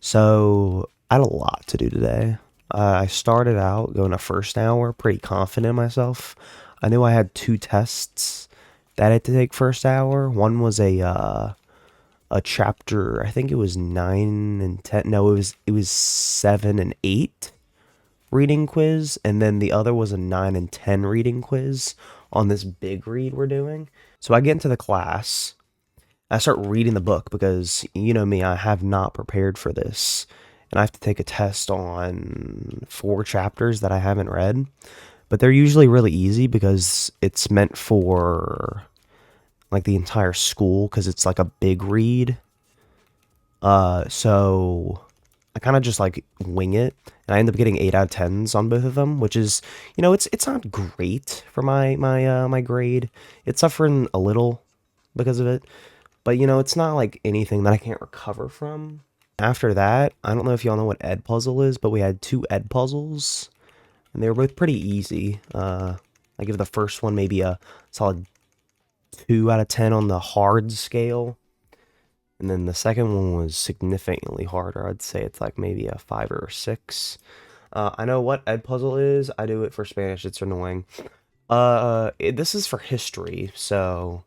So I had a lot to do today. I started out going to first hour pretty confident in myself. I knew I had two tests that I had to take first hour. One was a chapter. I think it was 9 and 10. No, it was 7 and 8 reading quiz, and then the other was a 9 and 10 reading quiz on this big read we're doing. So I get into the class. I start reading the book because you know me, I have not prepared for this. And I have to take a test on 4 chapters that I haven't read. But they're usually really easy because it's meant for like the entire school because it's like a big read. So I kind of just like wing it, and I end up getting 8 out of 10s on both of them, which is, it's not great for my grade. It's suffering a little because of it, but it's not like anything that I can't recover from. After that, I don't know if y'all know what Ed Puzzle is, but we had two Ed Puzzles, and they were both pretty easy. I give the first one maybe a solid 2 out of 10 on the hard scale, and then the second one was significantly harder. I'd say it's like maybe a 5 or 6. I know what Ed Puzzle is. I do it for Spanish. It's annoying. This is for history, so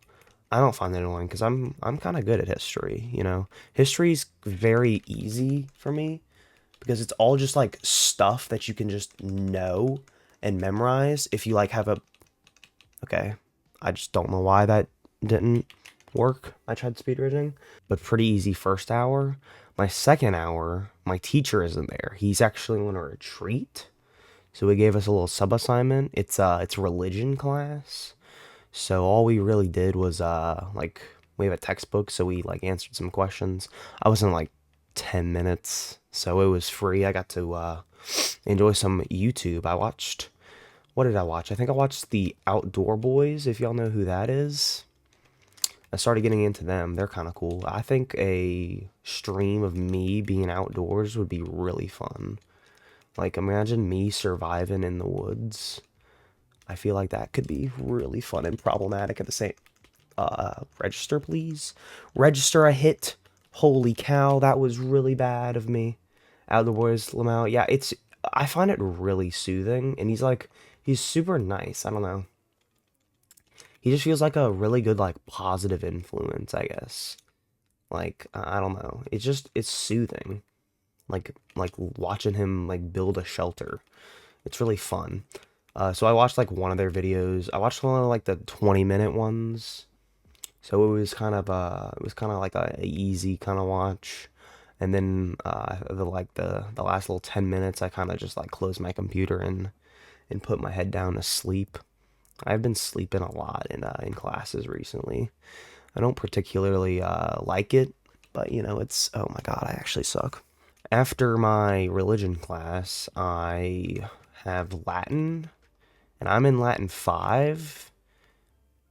I don't find it annoying because I'm kind of good at history. History's very easy for me because it's all just like stuff that you can just know and memorize if you like have a. Okay, I just don't know why that didn't work. I tried speed reading, but pretty easy first hour. My second hour, my teacher isn't there. He's actually on a retreat. So he gave us a little sub assignment. It's religion class. So all we really did was like we have a textbook, so we like answered some questions. I was in like 10 minutes, so it was free. I got to enjoy some YouTube. I watched, what did I watch? I think I watched the Outdoor Boys, if y'all know who that is. I started getting into them. They're kind of cool. I think a stream of me being outdoors would be really fun. Like, imagine me surviving in the woods. I feel like that could be really fun and problematic at the same. Register, please. Register a hit. Holy cow, that was really bad of me. Outdoors, Lamau. Yeah, I find it really soothing, and he's super nice. I don't know. He just feels like a really good, like, positive influence, I guess. Like, I don't know. It's soothing. Like watching him like build a shelter. It's really fun. So I watched like one of their videos. I watched one of like the 20-minute ones. So it was kind of like a easy kind of watch. And then the last little 10 minutes I kind of just like closed my computer and put my head down to sleep. I've been sleeping a lot in classes recently. I don't particularly like it, but it's, oh my god, I actually suck. After my religion class, I have Latin, and I'm in Latin 5,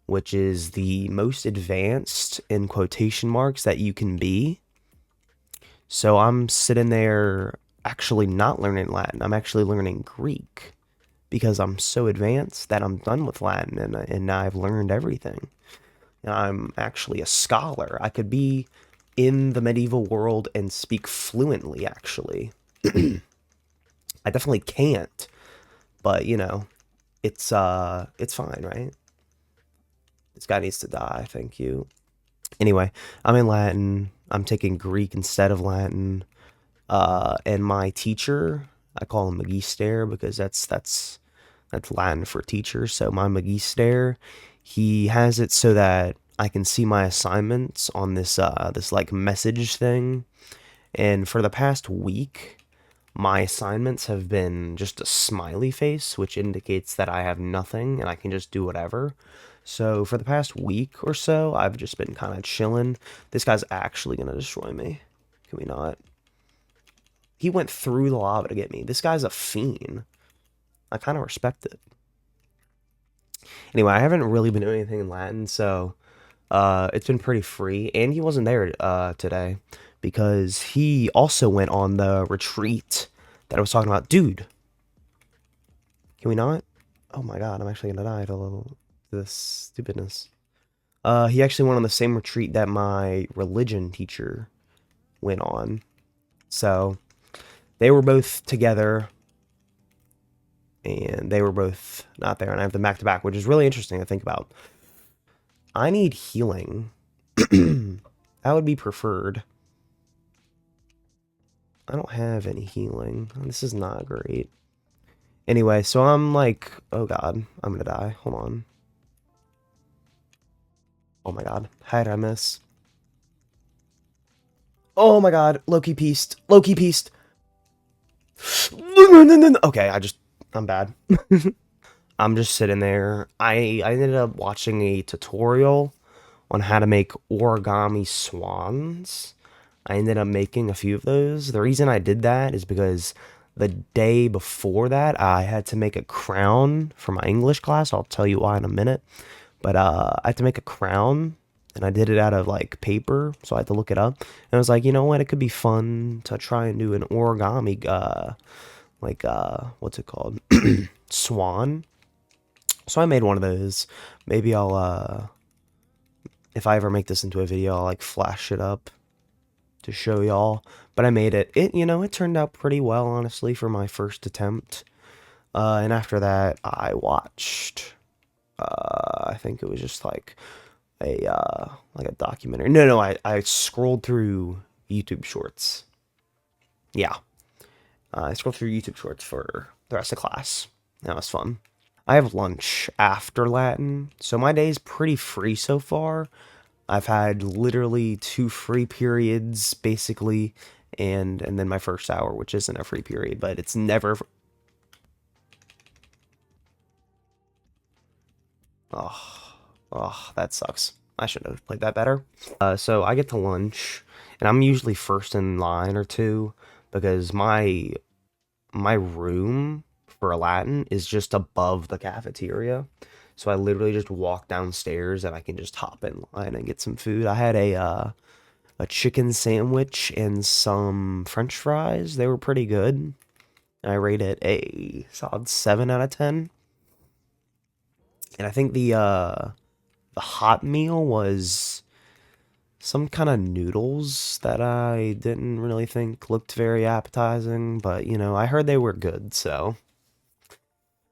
which is the most advanced in quotation marks that you can be. So I'm sitting there actually not learning Latin. I'm actually learning Greek because I'm so advanced that I'm done with Latin and I've learned everything. I'm actually a scholar. I could be in the medieval world and speak fluently, actually. I definitely can't, but it's fine, right? This guy needs to die, thank you. Anyway, I'm in Latin. I'm taking Greek instead of Latin. And my teacher, I call him Magister because that's Latin for teacher. So my Magister, he has it so that I can see my assignments on this like message thing. And for the past week, my assignments have been just a smiley face, which indicates that I have nothing and I can just do whatever. So for the past week or so, I've just been kind of chilling. This guy's actually gonna destroy me. Can we not? He went through the lava to get me. This guy's a fiend. I kind of respect it. Anyway, I haven't really been doing anything in Latin, so it's been pretty free. And he wasn't there today because he also went on the retreat that I was talking about. Dude, can we not? Oh my god, I'm actually gonna die to this stupidness. He actually went on the same retreat that my religion teacher went on. So they were both together and they were both not there. And I have them back to back, which is really interesting to think about. I need healing. That would be preferred. I don't have any healing. This is not great. Anyway, so I'm like, oh god, I'm gonna die. Hold on. Oh my god. How did I miss? Oh my god. Loki pieced. Loki pieced. Okay, I'm bad. I'm just sitting there. I ended up watching a tutorial on how to make origami swans. I ended up making a few of those. The reason I did that is because the day before that, I had to make a crown for my English class. I'll tell you why in a minute. But I had to make a crown, and I did it out of like paper, so I had to look it up. And I was like, you know what? It could be fun to try and do an origami, what's it called? Swan. So I made one of those. Maybe if I ever make this into a video, I'll like flash it up to show y'all. But I made it. It turned out pretty well, honestly, for my first attempt. And after that, I watched. I think it was just like a documentary. No, I scrolled through YouTube Shorts. Yeah, I scrolled through YouTube Shorts for the rest of class. That was fun. I have lunch after Latin, so my day's pretty free so far. I've had literally 2 free periods, basically, and then my first hour, which isn't a free period, but it's never. Oh, oh, that sucks. I should have played that better. So I get to lunch, and I'm usually first in line or two because my room for Latin is just above the cafeteria. So I literally just walk downstairs and I can just hop in line and get some food. I had a chicken sandwich and some French fries. They were pretty good. I rate it a solid 7 out of 10. And I think the hot meal was some kind of noodles that I didn't really think looked very appetizing, but I heard they were good, so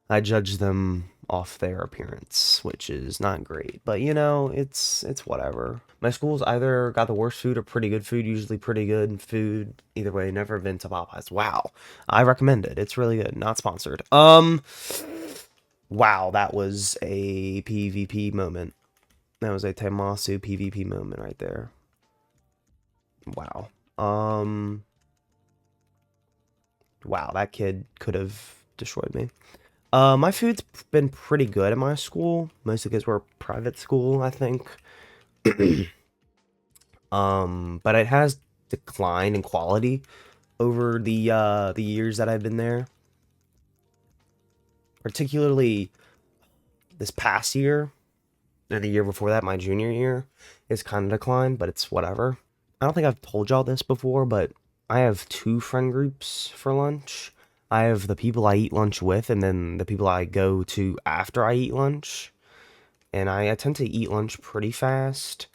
I judged them off their appearance, which is not great. But it's whatever. My school's either got the worst food or pretty good food, usually pretty good food. Either way, never been to Popeyes. Wow. I recommend it. It's really good. Not sponsored. Wow, that was a PvP moment. That was a Temasu PvP moment right there. Wow. Wow, that kid could have destroyed me. My food's been pretty good at my school, mostly because we're a private school, I think. But it has declined in quality over the years that I've been there. Particularly this past year and the year before that, my junior year, is kind of declined, but it's whatever. I don't think I've told y'all this before, but I have 2 friend groups for lunch. I have the people I eat lunch with, and then the people I go to after I eat lunch. And I tend to eat lunch pretty fast,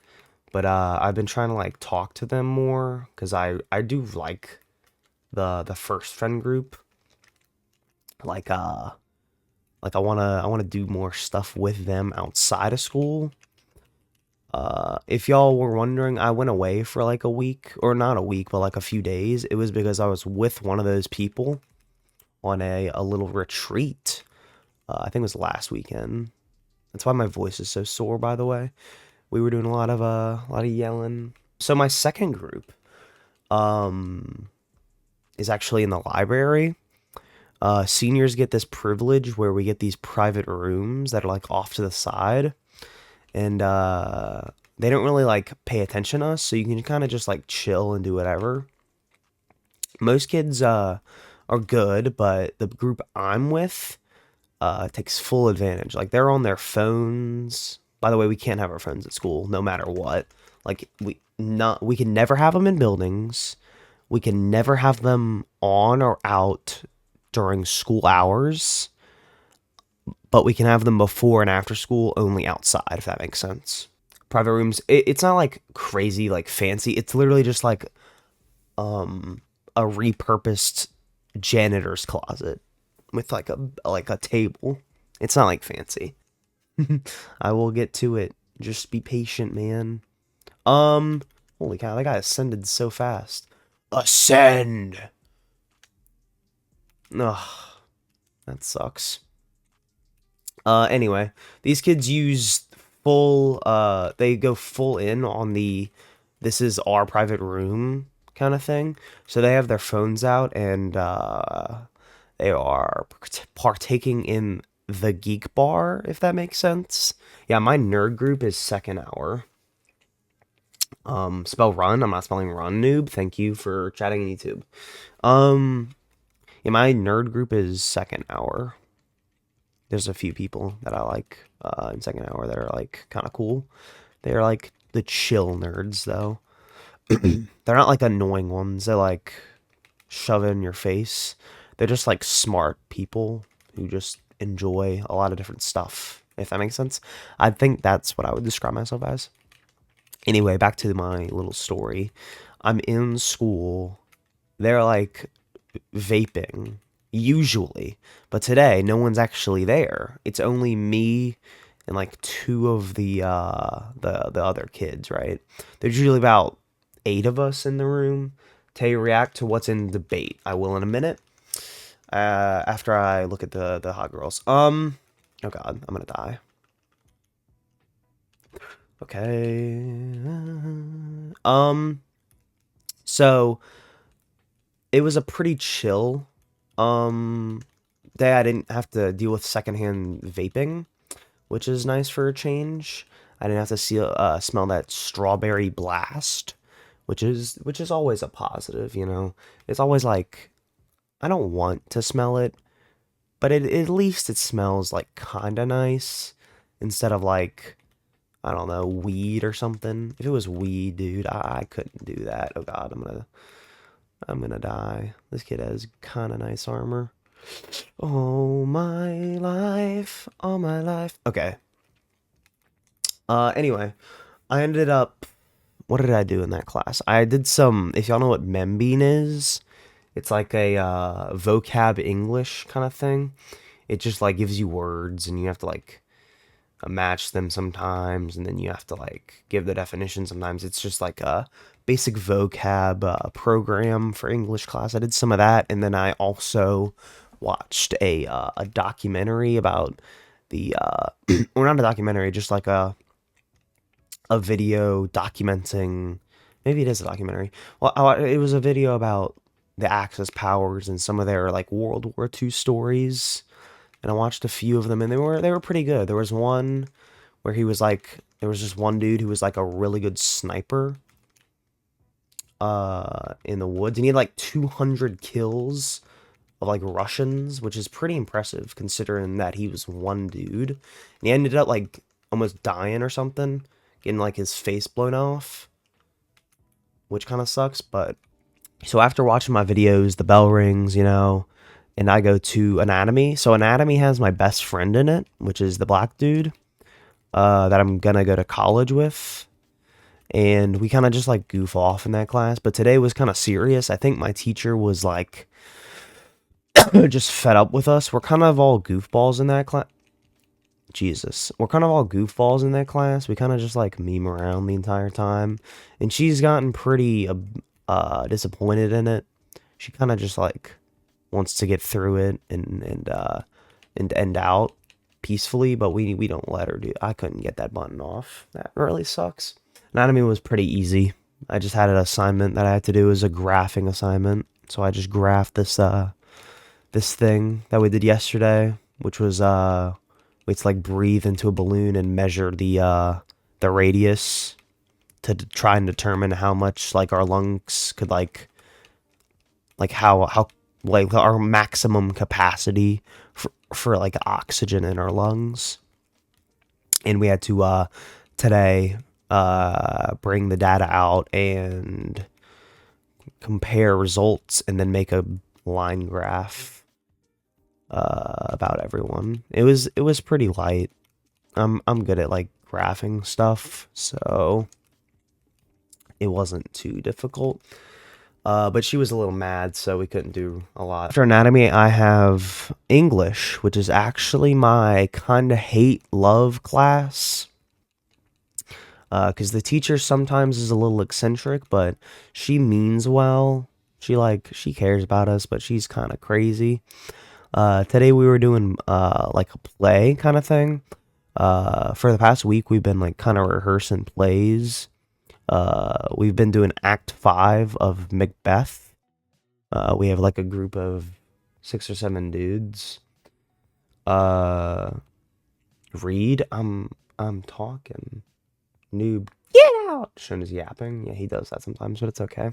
but I've been trying to like talk to them more because I do like the first friend group. Like I wanna do more stuff with them outside of school. If y'all were wondering, I went away for like a week, or not a week, but like a few days. It was because I was with one of those people on a little retreat. I think it was last weekend. That's why my voice is so sore, by the way. We were doing a lot of yelling. So my second group um is actually in the library. Seniors get this privilege where we get these private rooms that are like off to the side, and they don't really like pay attention to us, so you can kind of just like chill and do whatever. Most kids are good, but the group I'm with takes full advantage. Like they're on their phones. By the way, we can't have our phones at school, no matter what. Like we can never have them in buildings. We can never have them on or out during school hours, but we can have them before and after school only outside, if that makes sense. Private rooms, it's not like crazy, like fancy. It's literally just like a repurposed janitor's closet with like a table. It's not like fancy. I will get to it. Just be patient, man. Um, Holy cow, that guy ascended so fast. Ascend. Ugh, that sucks. Anyway, these kids use they go full in on the this is our private room kind of thing. So they have their phones out and they are partaking in the geek bar, if that makes sense. Yeah, my nerd group is second hour. Spell run. I'm not spelling run, noob. Thank you for chatting on YouTube. Um, yeah, my nerd group is second hour. There's a few people that I like in second hour that are like kind of cool. They're like the chill nerds though. They're not like annoying ones. They're like shove it in your face. They're just like smart people who just enjoy a lot of different stuff. If that makes sense. I think that's what I would describe myself as. Anyway, back to my little story. I'm in school. They're like vaping usually, but today no one's actually there. It's only me and like two of the other kids, right? There's usually about 8 of us in the room to react to what's in debate. I will in a minute. After I look at the hot girls. Oh god, I'm gonna die. Okay. So it was a pretty chill day. I didn't have to deal with secondhand vaping, which is nice for a change. I didn't have to smell that strawberry blast, which is always a positive, you know. It's always like I don't want to smell it, but at least it smells like kind of nice instead of like I don't know, weed or something. If it was weed, dude, I couldn't do that. Oh god, I'm gonna die. This kid has kind of nice armor. Oh my life, all my life. Okay. Anyway, I ended up. What did I do in that class? I did some. If y'all know what Membean is, it's like a vocab English kind of thing. It just like gives you words, and you have to like match them sometimes, and then you have to like give the definition sometimes. It's just like a basic vocab program for English class. I did some of that, and then I also watched a documentary about the or not a documentary, just like a video documenting. Maybe it is a documentary. Well, it was a video about the Axis powers and some of their like World War II stories, and I watched a few of them, and they were pretty good. There was one where there was just one dude who was like a really good sniper in the woods, and he had like 200 kills of like Russians, which is pretty impressive considering that he was one dude. And he ended up like almost dying or something, getting like his face blown off, which kind of sucks. But so after watching my videos, the bell rings, you know, and I go to anatomy. So anatomy has my best friend in it, which is the black dude that I'm gonna go to college with. And we kind of just like goof off in that class. But today was kind of serious. I think my teacher was like just fed up with us. We're kind of all goofballs in that class. Jesus. We're kind of all goofballs in that class. We kind of just like meme around the entire time. And she's gotten pretty disappointed in it. She kind of just like wants to get through it and end out peacefully, but we don't let her do. I couldn't get that button off. That really sucks. Anatomy was pretty easy. I just had an assignment that I had to do as a graphing assignment. So I just graphed this thing that we did yesterday, which was we had to like breathe into a balloon and measure the radius to try and determine how much like our lungs could like how like our maximum capacity for like oxygen in our lungs. And we had to today bring the data out and compare results and then make a line graph about everyone. It was pretty light. I'm good at like graphing stuff, so it wasn't too difficult. But she was a little mad, so we couldn't do a lot. After anatomy, I have English, which is actually my kind of hate love class. Because the teacher sometimes is a little eccentric, but she means well. She cares about us, but she's kind of crazy. Today we were doing like a play kind of thing. For the past week, we've been like kind of rehearsing plays. We've been doing Act 5 of Macbeth. We have like a group of 6 or 7 dudes. Uh, Reed, I'm talking. Noob, get out! Shown as yapping. Yeah, he does that sometimes, but it's okay.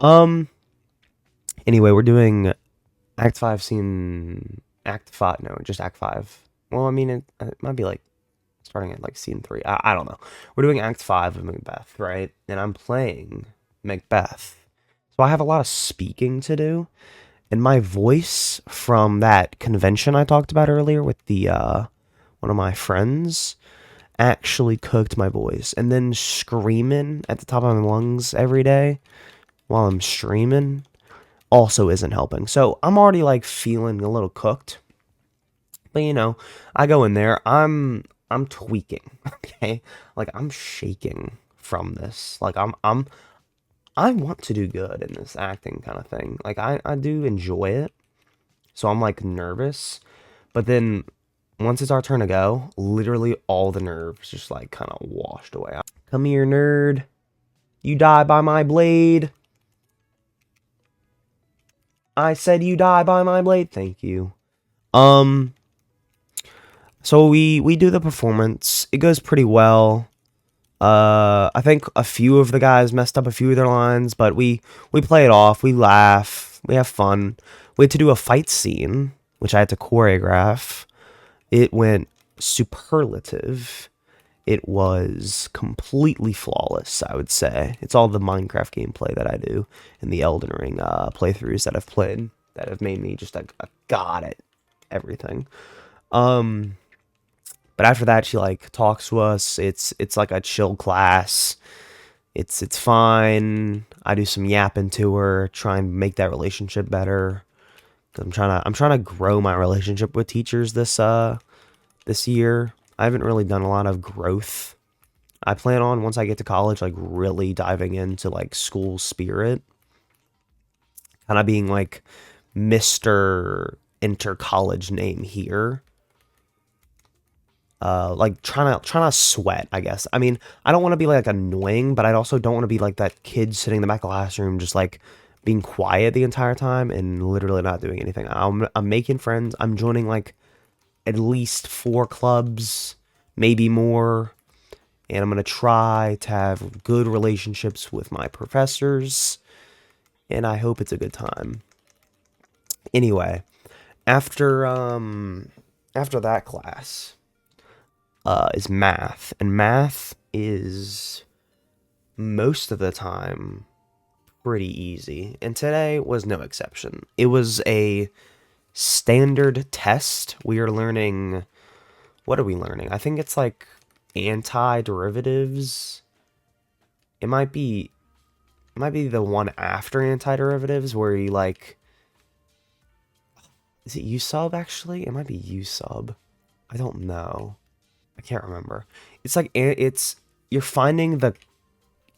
Um. Anyway, we're doing Act 5, scene. Act 5. No, just Act 5. Well, I mean, it might be like starting at like scene 3. I don't know. We're doing Act 5 of Macbeth, right? And I'm playing Macbeth. So I have a lot of speaking to do. And my voice from that convention I talked about earlier with the one of my friends actually cooked my voice. And then screaming at the top of my lungs every day while I'm streaming also isn't helping. So I'm already like feeling a little cooked. But I go in there, I'm tweaking, okay? Like I'm shaking from this. Like I want to do good in this acting kind of thing. Like I do enjoy it. So I'm like nervous. But then once it's our turn to go, literally all the nerves just like kind of washed away. Come here, nerd. You die by my blade. I said you die by my blade. Thank you. Um so we do the performance. It goes pretty well. I think a few of the guys messed up a few of their lines, but we play it off. We laugh. We have fun. We had to do a fight scene, which I had to choreograph. It went superlative. It was completely flawless, I would say. It's all the Minecraft gameplay that I do and the Elden Ring playthroughs that I've played that have made me just a god at everything. Um, but after that, she like talks to us. It's like a chill class. It's fine. I do some yapping to her, try and make that relationship better. 'Cause I'm trying to grow my relationship with teachers this year. I haven't really done a lot of growth. I plan on once I get to college, like really diving into like school spirit, kind of being like Mr. Inter college name here. Like trying to sweat, I guess. I mean, I don't want to be like annoying, but I also don't want to be like that kid sitting in the back of the classroom just like being quiet the entire time and literally not doing anything. I'm making friends. I'm joining like at least 4 clubs, maybe more, and I'm gonna try to have good relationships with my professors, and I hope it's a good time. Anyway, after that class is math, and math is most of the time pretty easy, and today was no exception. It was a standard test. We are learning. What are we learning? I think it's like antiderivatives. It might be the one after antiderivatives where you like, is it U sub actually? It might be U sub. I don't know. I can't remember. It's like you're finding the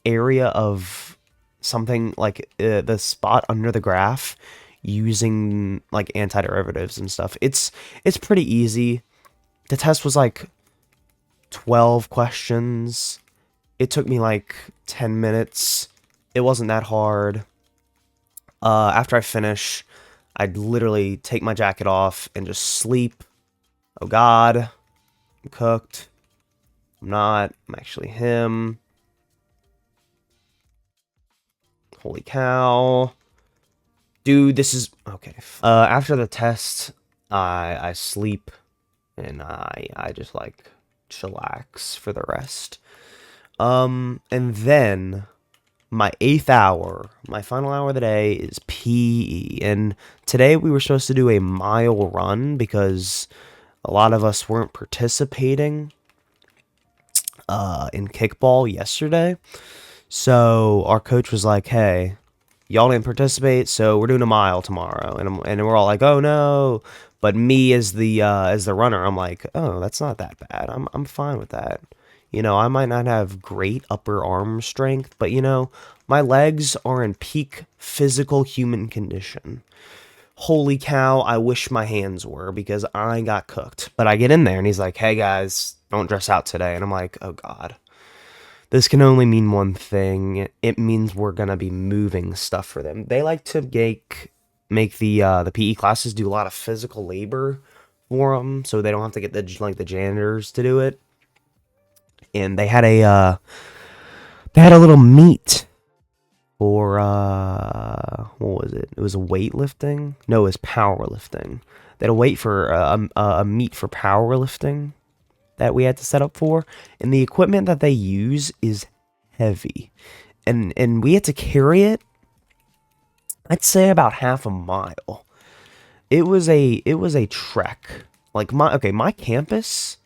area of something like the spot under the graph using like antiderivatives and stuff. It's pretty easy. The test was like 12 questions. It took me like 10 minutes. It wasn't that hard. After I finish, I'd literally take my jacket off and just sleep. Oh god, I'm cooked. I'm not. I'm actually him. Holy cow. Dude, this is okay. After the test, I sleep and I just like chillax for the rest. And then my 8th hour, my final hour of the day is PE. And today we were supposed to do a mile run because a lot of us weren't participating in kickball yesterday. So our coach was like, hey, y'all didn't participate, so we're doing a mile tomorrow. And we're all like, oh no. But me as the runner, I'm like, oh, that's not that bad. I'm fine with that. I might not have great upper arm strength, but my legs are in peak physical human condition. Holy cow, I wish my hands were because I got cooked. But I get in there and he's like, hey guys, don't dress out today. And I'm like, oh god. This can only mean one thing. It means we're gonna be moving stuff for them. They like to make the PE classes do a lot of physical labor for them, so they don't have to get the janitors to do it. And they had a little meet for what was it? It was weightlifting. No, it was powerlifting. They had a wait for a meet for powerlifting that we had to set up for, and the equipment that they use is heavy, and we had to carry it. I'd say about half a mile. It was a trek. Like my campus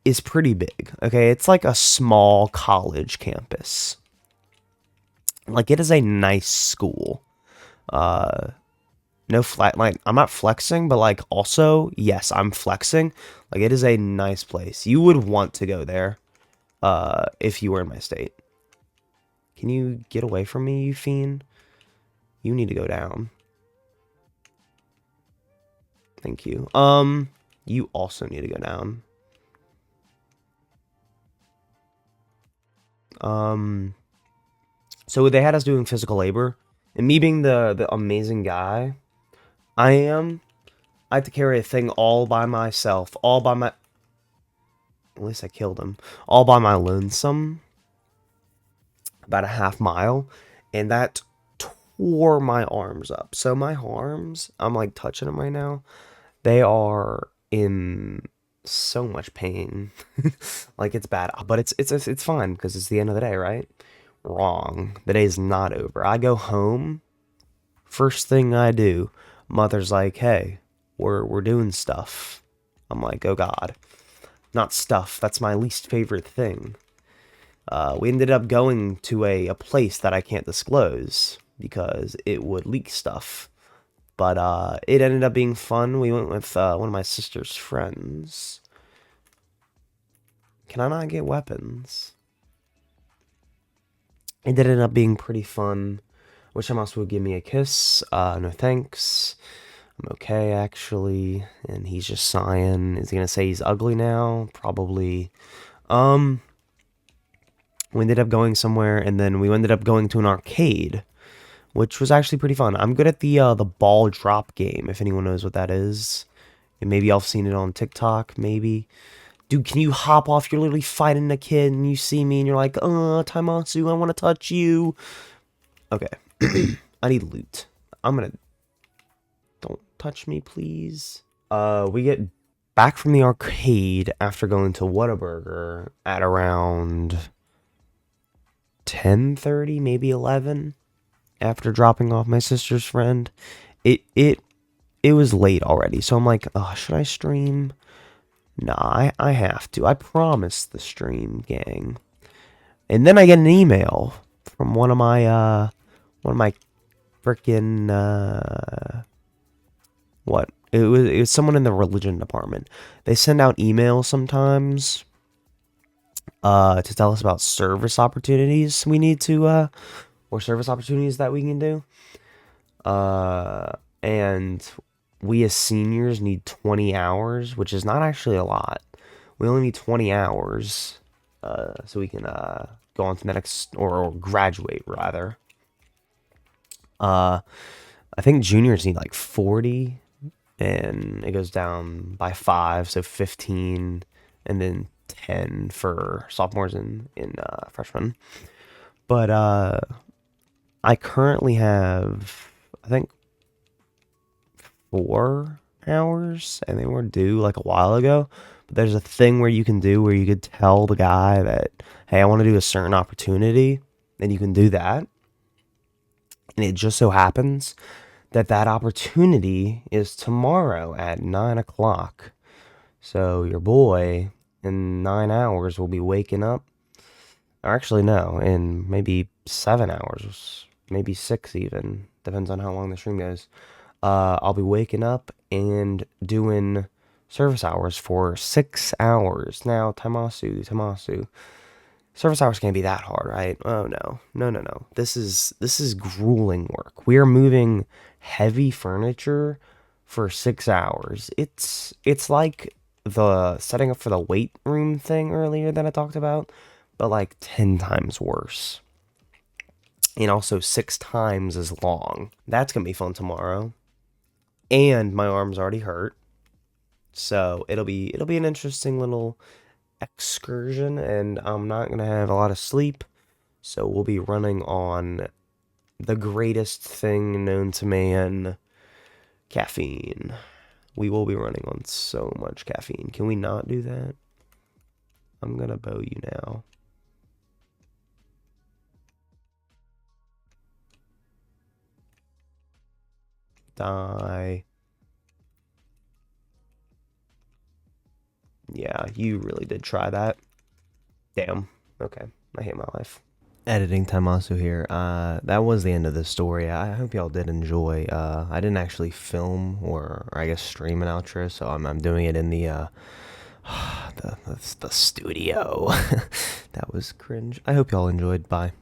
is pretty big. Okay, it's like a small college campus. Like it is a nice school. Uh, no flat. Like I'm not flexing, but like also yes, I'm flexing. Like it is a nice place. You would want to go there. If you were in my state. Can you get away from me, you fiend? You need to go down. Thank you. You also need to go down. Um, so they had us doing physical labor, and me being the amazing guy I am, I had to carry a thing all by myself, all by my. At least I killed him. All by my lonesome, about a half mile, and that tore my arms up. So my arms, I'm like touching them right now. They are in so much pain. Like it's bad, but it's fine because it's the end of the day, right? Wrong. The day's not over. I go home. First thing I do, mother's like, "Hey, we're doing stuff." I'm like, "Oh God, not stuff. That's my least favorite thing." We ended up going to a place that I can't disclose because it would leak stuff. But it ended up being fun. We went with one of my sister's friends. Can I not get weapons? It ended up being pretty fun. Wish him else would give me a kiss. No thanks. I'm okay, actually. And he's just sighing. Is he gonna say he's ugly now? Probably. Um, we ended up going somewhere, and then we ended up going to an arcade, which was actually pretty fun. I'm good at the ball drop game, if anyone knows what that is. And maybe y'all have seen it on TikTok, maybe. Dude, can you hop off? You're literally fighting a kid, and you see me, and you're like, Taimatsu, I want to touch you. Okay. I need loot. I'm gonna... Don't touch me, please. We get back from the arcade after going to Whataburger at around 10:30, maybe 11, after dropping off my sister's friend. It was late already, so I'm like, oh, should I stream? Nah, I have to. I promised the stream, gang. And then I get an email from one of my freaking what? It was someone in the religion department. They send out emails sometimes to tell us about service opportunities we need to or service opportunities that we can do. And we as seniors need 20 hours, which is not actually a lot. We only need 20 hours so we can go on to the next, or graduate, rather. I think juniors need like 40, and it goes down by 5, so 15, and then 10 for sophomores and freshmen. But I currently have, I think, 4 hours, and they were due like a while ago. But there's a thing where you can do where you could tell the guy that, hey, I want to do a certain opportunity, and you can do that. And it just so happens that that opportunity is tomorrow at 9 o'clock. So your boy in 9 hours will be waking up. Or actually, no, in maybe 7 hours. maybe 6 even. Depends on how long the stream goes. I'll be waking up and doing service hours for 6 hours. Now, Tamasu. Service hours can't be that hard, right? Oh no. No, no, no. This is grueling work. We are moving heavy furniture for 6 hours. It's like the setting up for the weight room thing earlier that I talked about, but like 10 times worse. And also 6 times as long. That's gonna be fun tomorrow. And my arm's already hurt. So it'll be an interesting little excursion, and I'm not gonna have a lot of sleep. So we'll be running on the greatest thing known to man, caffeine. We will be running on so much caffeine. Can we not do that? I'm gonna bow you now. Die. Yeah, you really did try that. Damn. Okay. I hate my life. Editing Tamasu here. That was the end of the story. I hope y'all did enjoy. I didn't actually film or I guess stream an outro, so I'm doing it in the the studio. That was cringe. I hope y'all enjoyed. Bye.